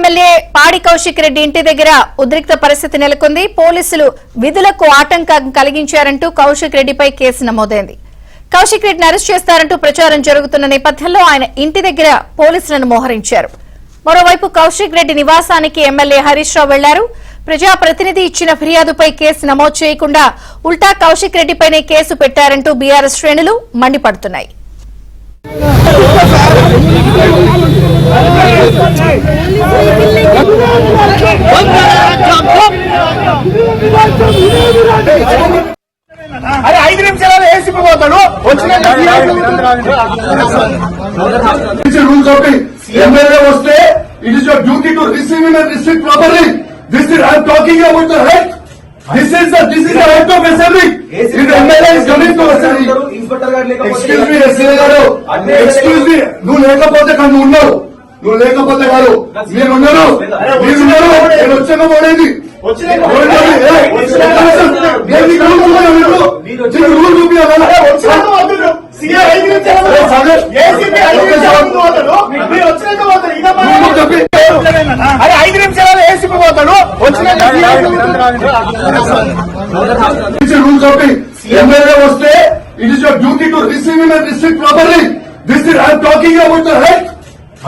MLA పాడి కౌశిక్ రెడ్డి ఇంటి దగ్గర ఉద్రిక్త పరిస్థితి నెలకొంది. పోలీసులు విధులకు ఆటంకం కలిగించారంటూ కౌశిక్ రెడ్డిపై కేసు నమోదైంది. కౌశిక్ రెడ్డిని అరెస్ట్ చేస్తారంటూ ప్రచారం జరుగుతున్న నేపథ్యంలో ఆయన ఇంటి దగ్గర పోలీసులను మోహరించారు. మరోవైపు కౌశిక్ రెడ్డి నివాసానికి ఎమ్మెల్యే హరీష్ రావు వెళ్లారు. ప్రజాప్రతినిధి ఇచ్చిన ఫిర్యాదుపై కేసు నమోదు చేయకుండా ఉల్టా కౌశిక్ రెడ్డిపైనే కేసు పెట్టారంటూ బీఆర్ఎస్ శ్రేణులు మండిపడుతున్నాయి. అరే 5 నిమిషాలు వేసిపోతాడు ఎమ్మెల్యే వస్తే it is your duty to receive and restrict properly. This is I'm talking about the right. This is the right of assembly. If the MLA is coming to assembly, excuse me, SCA garu, excuse me, నువ్వు లేకపోతే కానీ నువ్వు ఉన్నావు, నువ్వు లేకపోతే కాదు మీరు ఉన్నారు, మీరు ఉన్నారు, నేను వచ్చాక పోలేదు రూల్ చూపించాలి. 5 నిమిషాలు వేసిపోతాడు రూల్ కాపీ. ఎమ్మెల్యే వస్తే it is your duty to receive and restrict properly. This is I'm talking about the right.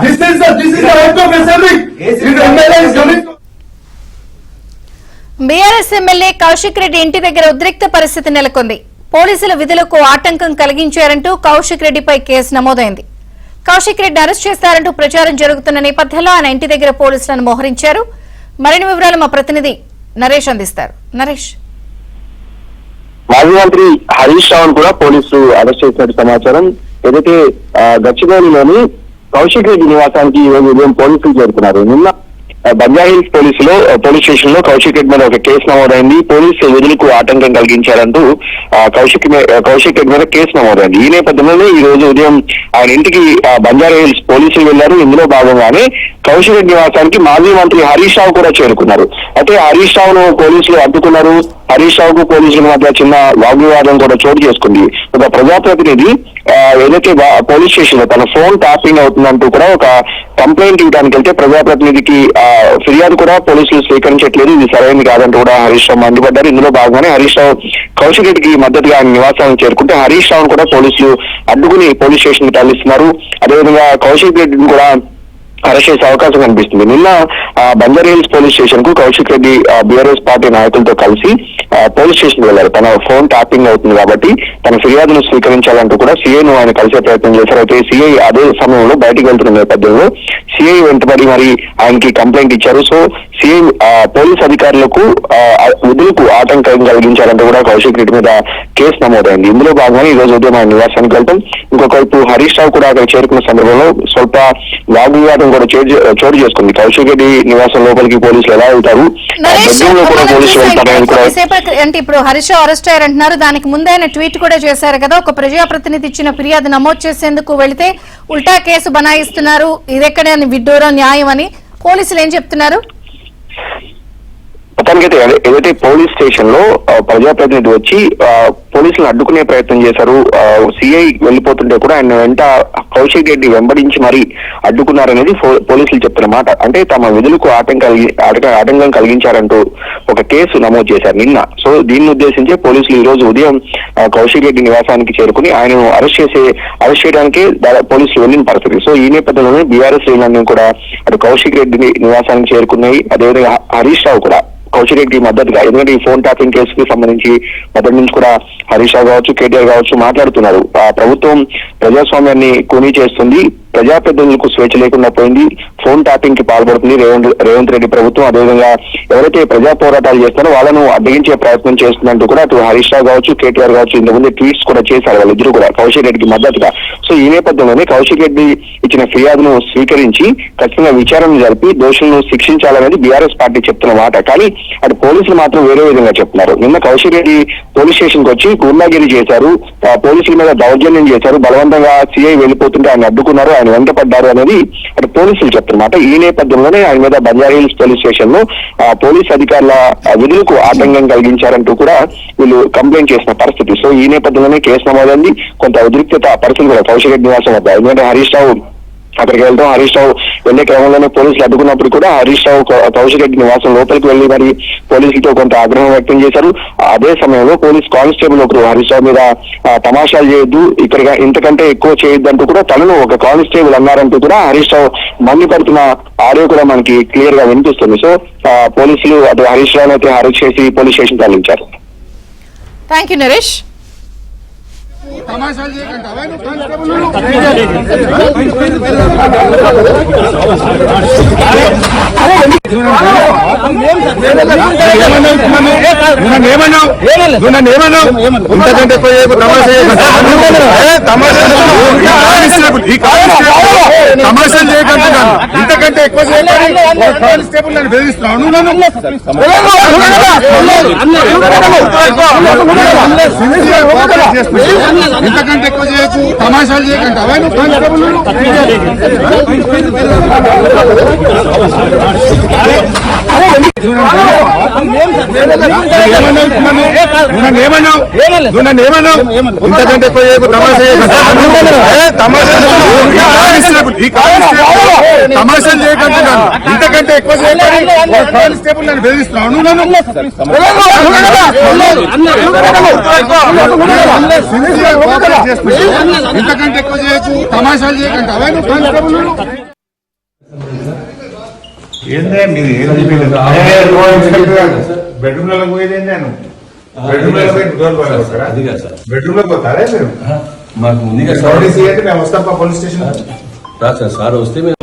This is the right of assembly. If MLA is coming. BRS MLA Kaushik Reddy ఇంటి దగ్గర ఉద్రిక్త పరిస్థితి నెలకొంది. పోలీసుల విధులకు ఆటంకం కలిగించారంటూ కౌశిక్ రెడ్డిపై కేసు నమోదైంది. కౌశిక్ రెడ్డి అరెస్ట్ చేస్తారంటూ ప్రచారం జరుగుతున్న నేపథ్యంలో ఆయన ఇంటి దగ్గర పోలీసులను మోహరించారు. మరిన్ని వివరాలు మా ప్రతినిధి నరేష్ అందిస్తారు. నరేష్, మాజీ మంత్రి హరీష్ రావును కూడా పోలీసులు అరెస్ట్ చేసినట్టు సమాచారం. ఏదైతే గచ్చిబౌలిలోని కౌశిక్ రెడ్డి నివాసానికి ఈ రోజు ఉదయం పోలీసులు చేరుకున్నారు. నిన్న బంజారాహిల్స్ పోలీస్ స్టేషన్ లో కౌశిక్ రెడ్డి మీద ఒక కేసు నమోదైంది. పోలీసులు విధులకు ఆటంకం కలిగించారంటూ కౌశిక్ రెడ్డి మీద కేసు నమోదైంది. ఈ నేపథ్యంలోనే ఈ రోజు ఉదయం ఆయన ఇంటికి బంజారాహిల్స్ పోలీసులు వెళ్లారు. ఇందులో భాగంగానే కౌశిక్ రెడ్డి నివాసానికి మాజీ మంత్రి హరీష్ రావు కూడా చేరుకున్నారు. అయితే హరీష్ రావును పోలీసులు అడ్డుకున్నారు. హరీష్ రావుకు పోలీసుల మధ్య చిన్న వాగ్వివాదం కూడా చోటు చేసుకుంది. ఒక ప్రజాప్రతినిధి ఏదైతే పోలీస్ స్టేషన్ లో తన ఫోన్ ట్యాపింగ్ అవుతుందంటూ కూడా ఒక కంప్లైంట్ ఇవ్వడానికి వెళ్తే ప్రజాప్రతినిధికి ఫిర్యాదు కూడా పోలీసులు స్వీకరించట్లేదు, ఇది సరైనది కాదంటూ కూడా హరీష్ రావు మండిపడ్డారు. ఇందులో భాగంగానే హరీష్ రావు కౌశిక్ రెడ్డికి మద్దతుగా ఆయన నివాసానికి చేరుకుంటే హరీష్ రావును కూడా పోలీసులు అడ్డుకుని పోలీస్ స్టేషన్ కి తరలిస్తున్నారు. అదేవిధంగా కౌశిక్ రెడ్డిని కూడా అరెస్ట్ చేసే అవకాశం కనిపిస్తుంది. నిన్న బంజారాహిల్స్ పోలీస్ స్టేషన్ కు కౌశిక్ రెడ్డి బీఆర్ఎస్ పార్టీ నాయకులతో కలిసి పోలీస్ స్టేషన్ వెళ్లారు. తన ఫోన్ ట్యాపింగ్ అవుతుంది కాబట్టి తన ఫిర్యాదును స్వీకరించాలంటూ కూడా సీఐను ఆయన కలిసే ప్రయత్నం చేశారు. అయితే సీఐ అదే సమయంలో బయటకు వెళ్తున్న నేపథ్యంలో సీఐ వెంటబడి మరి ఆయనకి కంప్లైంట్ ఇచ్చారు. సో సీఐ పోలీస్ అధికారులకు విధులకు ఆటంకం కలిగించాలంటూ కూడా కౌశిక్ రెడ్డి మీద కేసు నమోదైంది. ఇందులో భాగంగా ఈ రోజు ఉదయం ఆయన నివాసానికి వెళ్తాం. ఇంకొక వైపు హరీష్ రావు కూడా అక్కడ చేరుకున్న సందర్భంలో స్వల్ప వాగ్వివాదం కూడా చోటు చేసుకుంది. కౌశిక్ రెడ్డి నివాసం లోపలికి పోలీసులు ఎలా వెళ్తారు, కూడా పోలీసులు వెళ్తారని కూడా. అంటే ఇప్పుడు హరీష్ రావు అరెస్ట్ అయ్యారంటున్నారు. దానికి ముందు ఆయన ట్వీట్ కూడా చేశారు కదా, ఒక ప్రజాప్రతినిధి ఇచ్చిన ఫిర్యాదు నమోదు చేసేందుకు వెళితే ఉల్టా కేసు బనాయిస్తున్నారు, ఇదెక్కడే విడ్డూరం న్యాయం అని పోలీసులు ఏం చెప్తున్నారు? మొత్తానికైతే ఏదైతే పోలీస్ స్టేషన్ లో ప్రజాప్రతినిధి వచ్చి పోలీసులను అడ్డుకునే ప్రయత్నం చేశారు. సిఐ వెళ్లిపోతుంటే కూడా ఆయన వెంట కౌశిక్ రెడ్డి వెంబడించి మరీ అడ్డుకున్నారనేది పోలీసులు చెప్తున్న మాట. అంటే తమ విధులకు ఆటంకం కలిగించారంటూ ఒక కేసు నమోదు చేశారు నిన్న. సో దీన్ని ఉద్దేశించి పోలీసులు ఈ రోజు ఉదయం కౌశిక్ రెడ్డి నివాసానికి చేరుకుని ఆయనను అరెస్ట్ చేయడానికి పోలీసులు వెళ్లిన పరిస్థితి. సో ఈ నేపథ్యంలోనే బీఆర్ఎస్ శ్రేణులన్నీ కూడా అటు కౌశిక్ రెడ్డి నివాసానికి చేరుకున్నాయి. అదేవిధంగా హరీష్ రావు కూడా కౌశిక్ రెడ్డి మద్దతుగా, ఎందుకంటే ఈ ఫోన్ ట్యాపింగ్ కేసుకి సంబంధించి మొదటి నుంచి కూడా హరీష్ రావు కావచ్చు, కేటీఆర్ కావచ్చు మాట్లాడుతున్నారు. ప్రభుత్వం ప్రజాస్వామ్యాన్ని కూనీ చేస్తుంది, ప్రజాప్రతినిధులకు స్వేచ్ఛ లేకుండా పోయింది, ఫోన్ ట్యాపింగ్ కి పాల్పడుతుంది రేవంత్ రెడ్డి ప్రభుత్వం. అదేవిధంగా ఎవరైతే ప్రజా పోరాటాలు చేస్తున్నారో వాళ్ళను అడ్డగించే ప్రయత్నం చేస్తుందంటూ కూడా అటు హరీష్ రావు కావచ్చు, కేటీఆర్ కావచ్చు ఇంతకుముందు ట్వీట్స్ కూడా చేశారు వాళ్ళిద్దరూ కూడా కౌశిక్ రెడ్డికి మద్దతుగా. సో ఈ నేపథ్యంలోనే కౌశిక్ రెడ్డి ఇచ్చిన ఫిర్యాదును స్వీకరించి ఖచ్చితంగా విచారణ జరిపి దోషులను శిక్షించాలనేది బీఆర్ఎస్ పార్టీ చెప్తున్న మాట. కానీ అటు పోలీసులు మాత్రం వేరే విధంగా చెప్తున్నారు. నిన్న కౌశిక్ రెడ్డి పోలీస్ స్టేషన్ కు వచ్చి గుండాగిరి చేశారు, పోలీసుల మీద దౌర్జన్యం చేశారు, బలవంతంగా సీఐ వెళ్లిపోతుంటే ఆయన అడ్డుకున్నారు, ఆయన వెంటపడ్డారు అనేది అటు పోలీసులు చెప్తున్నమాట. ఈ నేపథ్యంలోనే ఆయన మీద బంజారాహిల్స్ పోలీస్ స్టేషన్ లో పోలీస్ అధికారుల విధులకు ఆటంకం కలిగించారంటూ కూడా వీళ్ళు కంప్లైంట్ చేసిన పరిస్థితి. సో ఈ నేపథ్యంలోనే కేసు నమోదైంది. కొంత ఉద్రిక్తత పరిస్థితి కూడా కౌశిక్ రెడ్డి నివాసం వద్ద. ఎందుకంటే హరీష్ రావు అక్కడికి వెళ్తాం. హరీష్ రావు వెళ్లే క్రమంలోనే పోలీసులు అడ్డుకున్నప్పుడు కూడా హరీష్ రావు కౌశిక్ రెడ్డి నివాసం లోపలికి వెళ్లి మరి పోలీసులతో కొంత ఆగ్రహం వ్యక్తం చేశారు. అదే సమయంలో పోలీస్ కానిస్టేబుల్ ఒకరు హరీష్ రావు మీద తమాషాలు చేయొద్దు, ఇక్కడ ఇంతకంటే ఎక్కువ చేయొద్దు అంటూ కూడా తనను ఒక కానిస్టేబుల్ అన్నారంటూ కూడా హరీష్ రావు మండిపడుతున్న ఆడియో కూడా మనకి క్లియర్ గా వినిపిస్తుంది. సో పోలీసులు అటు హరీష్ రావు అయితే అరెస్ట్ చేసి పోలీస్ స్టేషన్ తరలించారు. Thank you Naresh. తమాషాలు చేయకండి. ఇంతకంటే తమాషాలు చేయకండి. ఇంతకంటే ఎక్కువ కానిస్టేబుల్ నన్ను బెదిరిస్తున్నాను. ఇంతకంటే ఎక్కువ చేయొచ్చు. తమాషాలు చేయకండి. ఇంతకంటే ఎక్కువ చేయకు. తమాషాలు చేయకండి. ఇంతకంటే ఎక్కువ కానిస్టేబుల్ నన్ను బెదిరిస్తున్నాను. ఇంతకంటే ఎక్కువ చేయొచ్చు. తమాషాలు చేయకండి. ఏందే మీది బెడ్రూమ్ లో పోయేది నేను బెడ్రూమ్ లో అది కాదు సార్. బెడ్రూమ్ లో పోతారా మీరు? మాకు ముందుగా నోటీస్ ఇవ్వండి, మేము వస్తాం పోలీస్ స్టేషన్. రాదు సార్, సార్ వస్తే మేము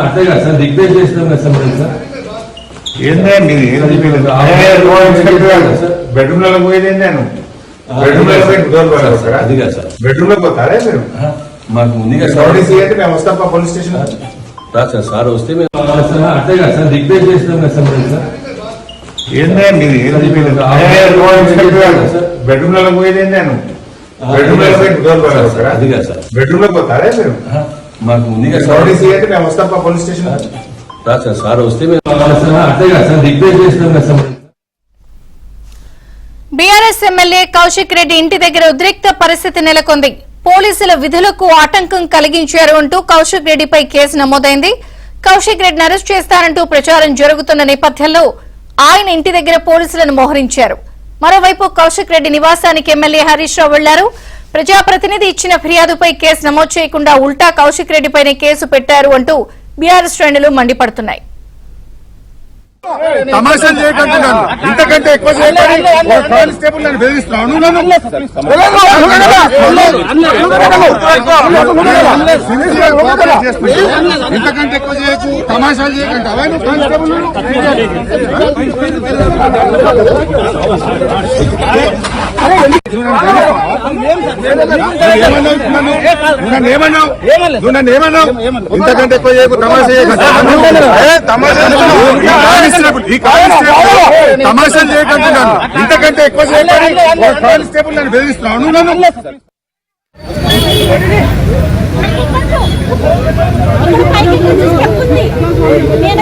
అట్లే కాదు సార్, రిక్వెస్ట్ చేసినాం కదా సార్. ఏందే మీది బెడ్రూమ్ లో పోయేది నేను బెడ్రూమ్ లో అది కాదు సార్. బెడ్రూమ్ లో పోతారా మీరు? మాకు ముందుగా నోటీస్ ఇవ్వండి, మేము వస్తాం పోలీస్ స్టేషన్. రాదు సార్, సార్ వస్తే మేము అట్లే కాదు సార్, రిక్వెస్ట్ చేసినాం కదా సార్. ఏందే మీది బెడ్రూమ్ లో పోయేది నేను బెడ్రూమ్ లో అది కాదు సార్. బెడ్రూమ్ లో పోతారా మీరు? మాకు ముందుగా నోటీస్ ఇవ్వండి, మేము వస్తాం పోలీస్ స్టేషన్. రాదు సార్, సార్ వస్తే మేము అట్లే కాదు సార్, రిక్వెస్ట్ చేసినాం కదా sir. BRS MLA Kaushik Reddy ఇంటి దగ్గర ఉద్రిక్త పరిస్థితి నెలకొంది. పోలీసుల విధులకు ఆటంకం కలిగించారు అంటూ కౌశిక్ రెడ్డిపై కేసు నమోదైంది. కౌశిక్ రెడ్డిని అరెస్ట్ చేస్తారంటూ ప్రచారం జరుగుతున్న నేపథ్యంలో ఆయన ఇంటి దగ్గర పోలీసులను మోహరించారు. మరోవైపు కౌశిక్ రెడ్డి నివాసానికి ఎమ్మెల్యే హరీష్ రావు వెళ్లారు. ప్రజాప్రతినిధి ఇచ్చిన ఫిర్యాదుపై కేసు నమోదు చేయకుండా ఉల్టా కౌశిక్ రెడ్డిపైనే కేసు పెట్టారు అంటూ బీఆర్ఎస్ శ్రేణులు మండిపడుతున్నాయి. తమాషాలు చేయకండి. ఇంతకంటే ఎక్కువ కానిస్టేబుల్ నన్ను బెదిరిస్తున్నాను. ఇంతకంటే ఎక్కువ చేయొచ్చు. తమాషాలు చేయకండి. ఇంతకంటే ఎక్కువ చేయకు. తమాషాలు చేయకండి. ఇంతకంటే ఎక్కువ కానిస్టేబుల్ నన్ను బెదిరిస్తున్నాను. నేను